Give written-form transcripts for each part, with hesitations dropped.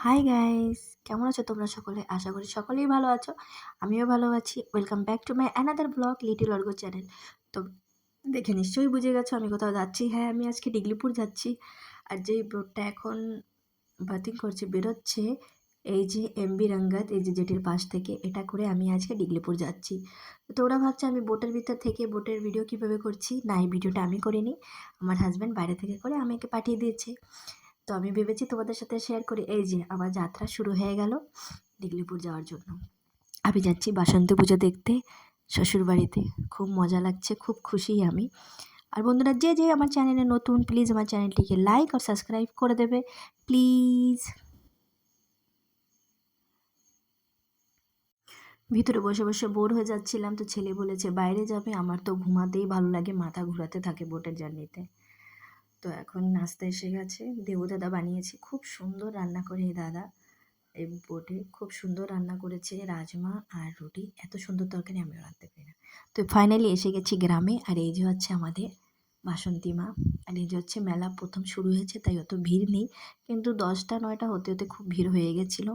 Hi guys, কেমন আছো তোমরা সকলে? আশা করি সকলেই ভালো আছো। আমিও ভালো আছি। Welcome back to my another blog little org channel. তো দেখে নিশ্চয়ই বুঝে গেছো আমি কোথাও যাচ্ছি। হ্যাঁ, আমি আজকে ডিগলিপুর যাচ্ছি। আর যেই বোটটা এখন বাতিল করছে বেরোচ্ছে, এই যে এমবি রঙ্গত, এই যে জেটির পাশ থেকে, এটা করে আমি আজকে ডিগলিপুর যাচ্ছি। তো তোমরা ভাবছো আমি বোটের ভিতর থেকে বোটের ভিডিও কীভাবে করছি? না, এই ভিডিওটা আমি করিনি, আমার হাজব্যান্ড বাইরে থেকে করে আমাকে পাঠিয়ে দিয়েছে। তো আমি ভেবেছি তোমাদের সাথে শেয়ার করি। এই যে আমার যাত্রা শুরু হয়ে গেল ডিগলিপুর যাওয়ার জন্য। আমি যাচ্ছি বাসন্তী পুজো দেখতে শ্বশুরবাড়িতে। খুব মজা লাগছে, খুব খুশি আমি। আর বন্ধুরা, যে যে আমার চ্যানেলে নতুন, প্লিজ আমার চ্যানেলটিকে লাইক আর সাবস্ক্রাইব করে দেবে প্লিজ। ভিতরে বসে বসে বোর হয়ে যাচ্ছিলাম, তো ছেলে বলেছে বাইরে যাবে। আমার তো ঘুমাতেই ভালো লাগে, মাথা ঘোরাতে থাকে বোটের জার্নিতে। তো এখন নাস্তা এসে গেছে, দেবদাদা বানিয়েছে, খুব সুন্দর রান্না করে এই দাদা। এই বোটে খুব সুন্দর রান্না করেছে, রাজমা আর রুটি। এত সুন্দর তরকারি আমিও রাঁধতে পারি না। তো ফাইনালি এসে গেছি গ্রামে। আর এই যে হচ্ছে আমাদের বাসন্তী মা। আর এই যে হচ্ছে মেলা প্রথম শুরু হয়েছে, তাই অত ভিড় নেই, কিন্তু 10টা 9টা হতে হতে খুব ভিড় হয়ে গেছিলো।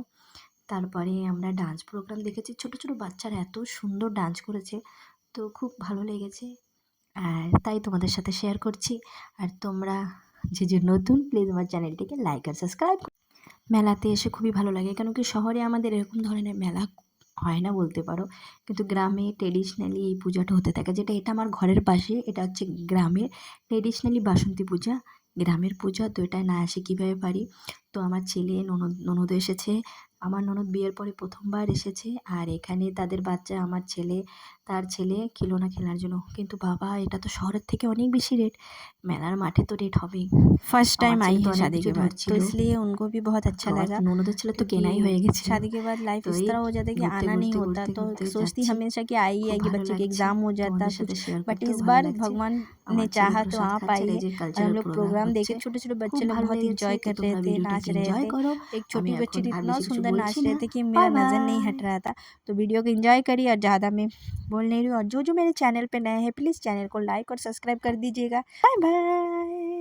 তারপরে আমরা ডান্স প্রোগ্রাম দেখেছি, ছোট ছোট বাচ্চারা এত সুন্দর ডান্স করেছে, তো খুব ভালো লেগেছে। আর তাই তোমাদের সাথে শেয়ার করছি। আর তোমরা যে যে নতুন, প্লিজ আমার চ্যানেলটিকে লাইক আর সাবস্ক্রাইব। মেলাতে এসে খুবই ভালো লাগে, কেন কি শহরে আমাদের এরকম ধরনের মেলা হয় না বলতে পারো, কিন্তু গ্রামে ট্রেডিশনালি এই পূজাটা হতে থাকে। যেটা এটা আমার ঘরের পাশে, এটা হচ্ছে গ্রামের ট্রেডিশনালি বাসন্তী পূজা, গ্রামের পূজা। তো এটায় না আসে কীভাবে পারি? তো আমার ছেলে ননদও এসেছে। আমার ননদ বিয়ের পরে প্রথমবার এসেছে। আর এখানে তাদের বাচ্চা, আমার ছেলে, তার ছেলে খেলনা খেলার জন্য। কিন্তু বাবা, এটা তো শহরের থেকে অনেক বেশি রেট। মেলার माठे तो रेट হবে। फर्स्ट टाइम आई तो है शादी के बाद, तो इसलिए उनको भी बहुत अच्छा लगा। ননদের ছেলে তো क्योंकि কেনাই হয়ে গেছিল। शादी के बाद लाइफ তো इस এই तरह हो जाता है कि ঘুরতে आना नहीं ঘুরতে होता, ঘুরতে तो ঘুরতে सोचती যাচ্ছি, हमेशा कि आई খুব आएगी, ভালো बच्चे के লাগছে। एग्जाम हो जाता তোমাদের সাথে कुछ। শেয়ার बट করতেও इस ভালো बार লাগছে। भगवान ने আমার ছেলে चाहा तो প্রসাদ आ খাচ্ছে, पाई আর এই है। যে और हम কালচারাল लोग প্রোগ্রাম प्रोग्राम হচ্ছে, देखे, छोटे छोटे খুব बच्चे लोग ভালো बहुत লেগেছে। इंजॉय তো कर रहे তোমরা थे, ভিডিওটাকে नाच रहे এনজয় थे। করো। एक আমি छोटी बच्ची এখন আর इतना বেশি কিছু सुंदर नाच বলছি रहे না। थे कि বাই मेरा नज़र नहीं বাই। हट रहा था। तो वीडियो को एंजॉय करिए, और ज़्यादा मैं बोल नहीं रही हूँ। और जो जो मेरे चैनल पे नए हैं, प्लीज़ चैनल को लाइक और सब्सक्राइब कर दीजिएगा। Bye bye.